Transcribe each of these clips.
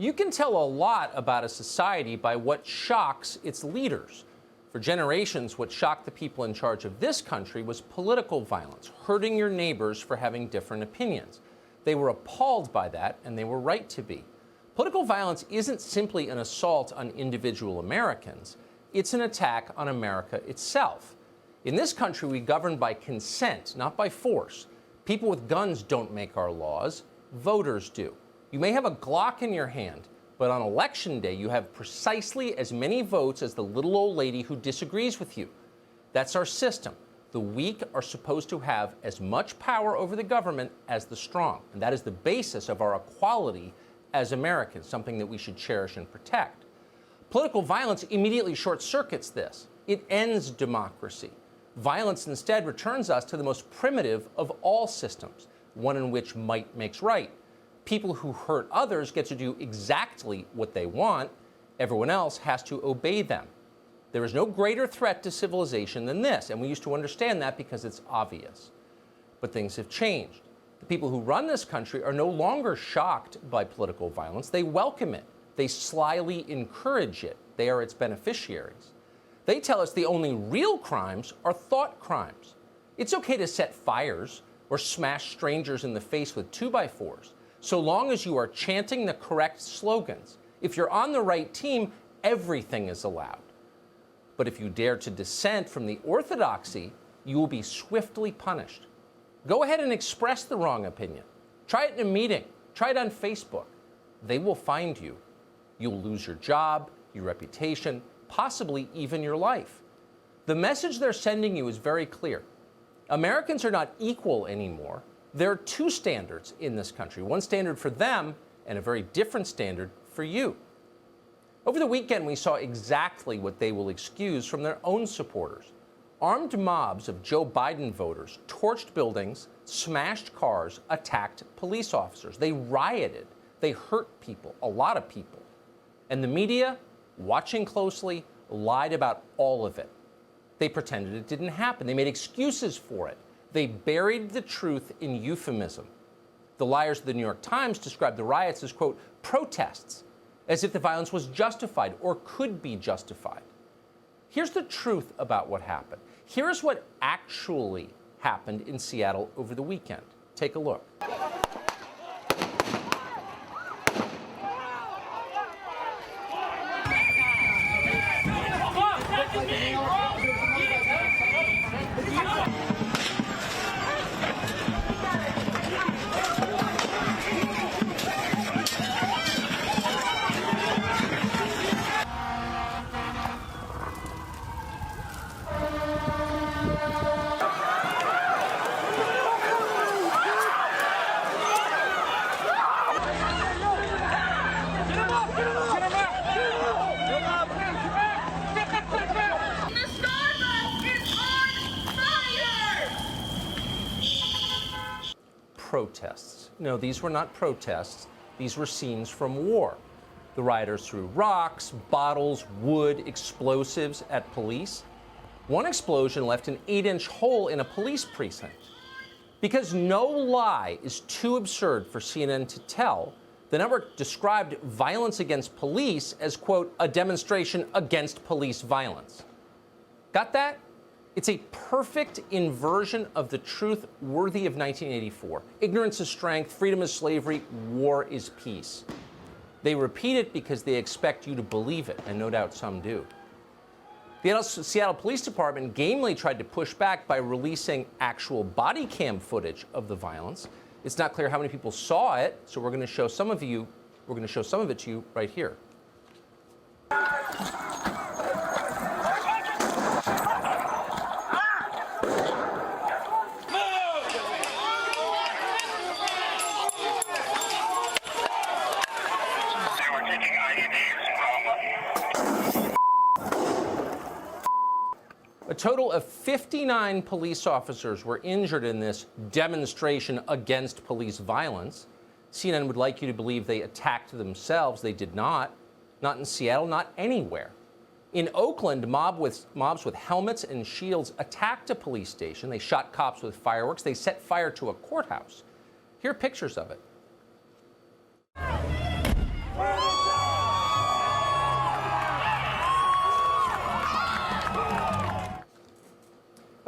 You can tell a lot about a society by what shocks its leaders. For generations, what shocked the people in charge of this country was political violence, hurting your neighbors for having different opinions. They were appalled by that, and they were right to be. Political violence isn't simply an assault on individual Americans. It's an attack on America itself. In this country, we govern by consent, not by force. People with guns don't make our laws. Voters do. You may have a Glock in your hand, but on Election Day, you have precisely as many votes as the little old lady who disagrees with you. That's our system. The weak are supposed to have as much power over the government as the strong. And that is the basis of our equality as Americans, something that we should cherish and protect. Political violence immediately short-circuits this. It ends democracy. Violence instead returns us to the most primitive of all systems, one in which might makes right. People who hurt others get to do exactly what they want. Everyone else has to obey them. There is no greater threat to civilization than this, and we used to understand that because it's obvious. But things have changed. The people who run this country are no longer shocked by political violence. They welcome it. They slyly encourage it. They are its beneficiaries. They tell us the only real crimes are thought crimes. It's okay to set fires or smash strangers in the face with 2x4s, so long as you are chanting the correct slogans. If you're on the right team, everything is allowed. But if you dare to dissent from the orthodoxy, you will be swiftly punished. Go ahead and express the wrong opinion. Try it in a meeting. Try it on Facebook. They will find you. You'll lose your job, your reputation, possibly even your life. The message they're sending you is very clear. Americans are not equal anymore. There are two standards in this country, one standard for them and a very different standard for you. Over the weekend, we saw exactly what they will excuse from their own supporters. Armed mobs of Joe Biden voters torched buildings, smashed cars, attacked police officers. They rioted. They hurt people, a lot of people. And the media, watching closely, lied about all of it. They pretended it didn't happen. They made excuses for it. They buried the truth in euphemism. The liars of the New York Times described the riots as, quote, protests, as if the violence was justified or could be justified. Here's the truth about what happened. Here's what actually happened in Seattle over the weekend. Take a look. Protests. No, these were not protests. These were scenes from war. The rioters threw rocks, bottles, wood, explosives at police. One explosion left an 8-inch hole in a police precinct. Because no lie is too absurd for CNN to tell, the network described violence against police as, quote, a demonstration against police violence. Got that? It's a perfect inversion of the truth worthy of 1984. Ignorance is strength, freedom is slavery, war is peace. They repeat it because they expect you to believe it, and no doubt some do. The Seattle Police Department gamely tried to push back by releasing actual body cam footage of the violence. It's not clear how many people saw it, so we're going to show some of it to you right here. A total of 59 police officers were injured in this demonstration against police violence. CNN would like you to believe they attacked themselves. They did not. Not in Seattle, not anywhere. In Oakland, mobs with helmets and shields attacked a police station. They shot cops with fireworks. They set fire to a courthouse. Here are pictures of it.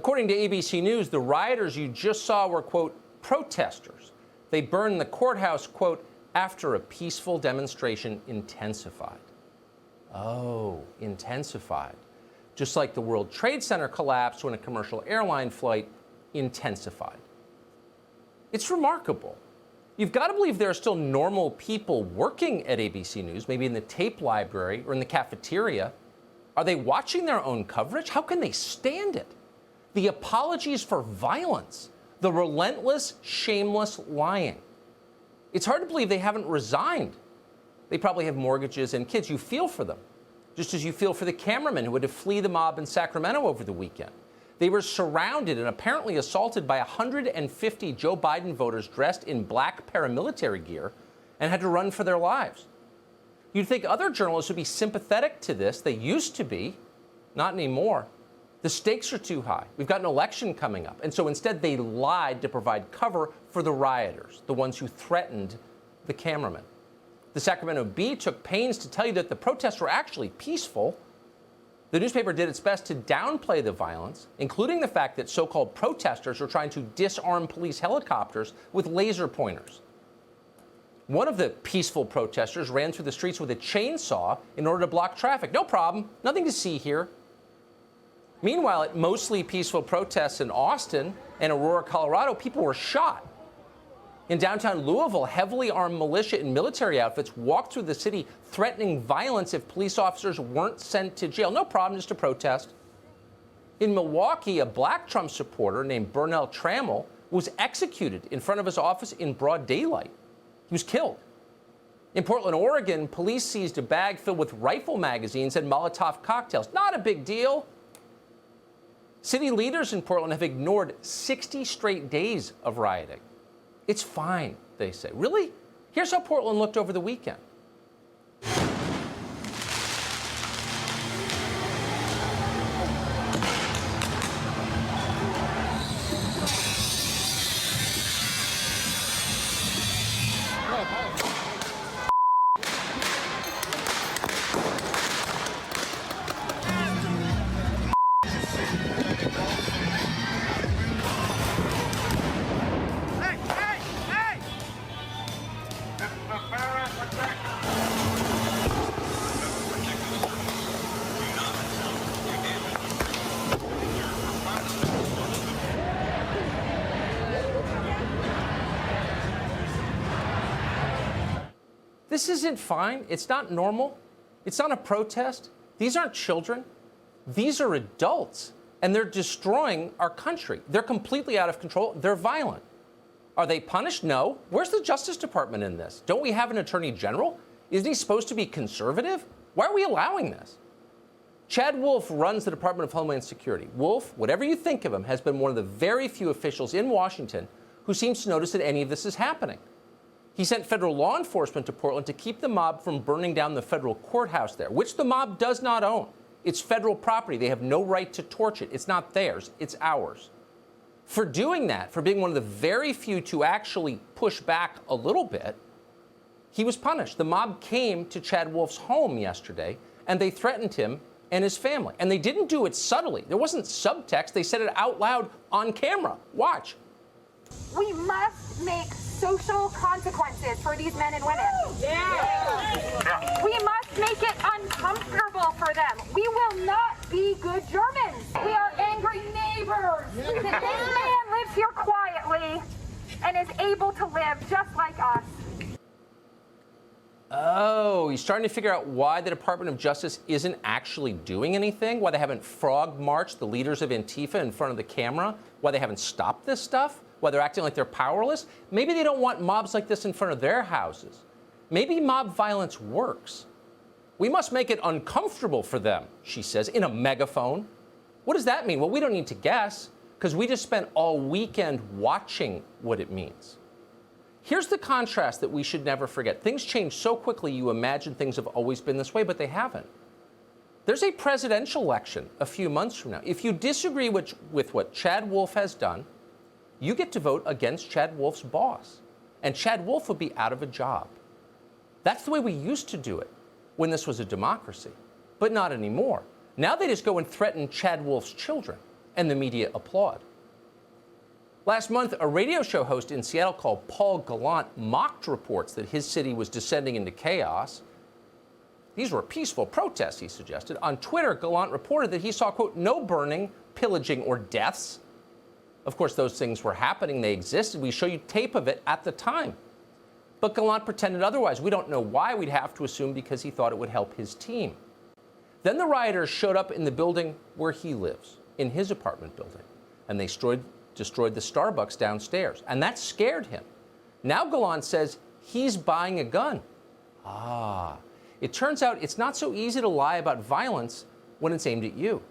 According to ABC News, the rioters you just saw were, quote, protesters. They burned the courthouse, quote, after a peaceful demonstration intensified. Oh, intensified. Just like the World Trade Center collapsed when a commercial airline flight intensified. It's remarkable. You've got to believe there are still normal people working at ABC News, maybe in the tape library or in the cafeteria. Are they watching their own coverage? How can they stand it? The apologies for violence, the relentless, shameless lying. It's hard to believe they haven't resigned. They probably have mortgages and kids. You feel for them, just as you feel for the cameramen who had to flee the mob in Sacramento over the weekend. They were surrounded and apparently assaulted by 150 Joe Biden voters dressed in black paramilitary gear and had to run for their lives. You'd think other journalists would be sympathetic to this. They used to be, not anymore. The stakes are too high. We've got an election coming up. And so instead they lied to provide cover for the rioters, the ones who threatened the cameraman. The Sacramento Bee took pains to tell you that the protests were actually peaceful. The newspaper did its best to downplay the violence, including the fact that so-called protesters were trying to disarm police helicopters with laser pointers. One of the peaceful protesters ran through the streets with a chainsaw in order to block traffic. No problem, nothing to see here. Meanwhile, at mostly peaceful protests in Austin and Aurora, Colorado, people were shot. In downtown Louisville, heavily armed militia in military outfits walked through the city threatening violence if police officers weren't sent to jail. No problem, just a protest. In Milwaukee, a black Trump supporter named Burnell Trammell was executed in front of his office in broad daylight. He was killed. In Portland, Oregon, police seized a bag filled with rifle magazines and Molotov cocktails. Not a big deal. City leaders in Portland have ignored 60 straight days of rioting. It's fine, they say. Really? Here's how Portland looked over the weekend. This isn't fine. It's not normal. It's not a protest. These aren't children. These are adults, and they're destroying our country. They're completely out of control. They're violent. Are they punished? No. Where's the Justice Department in this? Don't we have an attorney general? Isn't he supposed to be conservative? Why are we allowing this? Chad Wolf runs the Department of Homeland Security. Wolf, whatever you think of him, has been one of the very few officials in Washington who seems to notice that any of this is happening. He sent federal law enforcement to Portland to keep the mob from burning down the federal courthouse there, which the mob does not own. It's federal property. They have no right to torch it. It's not theirs. It's ours. For doing that, for being one of the very few to actually push back a little bit, he was punished. The mob came to Chad Wolf's home yesterday, and they threatened him and his family. And they didn't do it subtly. There wasn't subtext. They said it out loud on camera. Watch. We must make social consequences for these men and women. Yeah. We must make it uncomfortable for them. We will not be good Germans. We are angry neighbors. This man lives here quietly and is able to live just like us. Oh, he's starting to figure out why the Department of Justice isn't actually doing anything, why they haven't frog marched the leaders of Antifa in front of the camera, why they haven't stopped this stuff, why they're acting like they're powerless. Maybe they don't want mobs like this in front of their houses. Maybe mob violence works. We must make it uncomfortable for them, she says, in a megaphone. What does that mean? Well, we don't need to guess, because we just spent all weekend watching what it means. Here's the contrast that we should never forget. Things change so quickly you imagine things have always been this way, but they haven't. There's a presidential election a few months from now. If you disagree with what Chad Wolf has done, you get to vote against Chad Wolf's boss, and Chad Wolf would be out of a job. That's the way we used to do it when this was a democracy, but not anymore. Now they just go and threaten Chad Wolf's children. and the media applaud. Last month, a radio show host in Seattle called Paul Gallant mocked reports that his city was descending into chaos. These were peaceful protests, he suggested. On Twitter, Gallant reported that he saw, quote, no burning, pillaging, or deaths. Of course, those things were happening. They existed. We show you tape of it at the time. But Gallant pretended otherwise. We don't know why. We'd have to assume because he thought it would help his team. Then the rioters showed up in the building where he lives, in his apartment building, and they destroyed the Starbucks downstairs. And that scared him. Now Gallant says he's buying a gun. It turns out it's not so easy to lie about violence when it's aimed at you.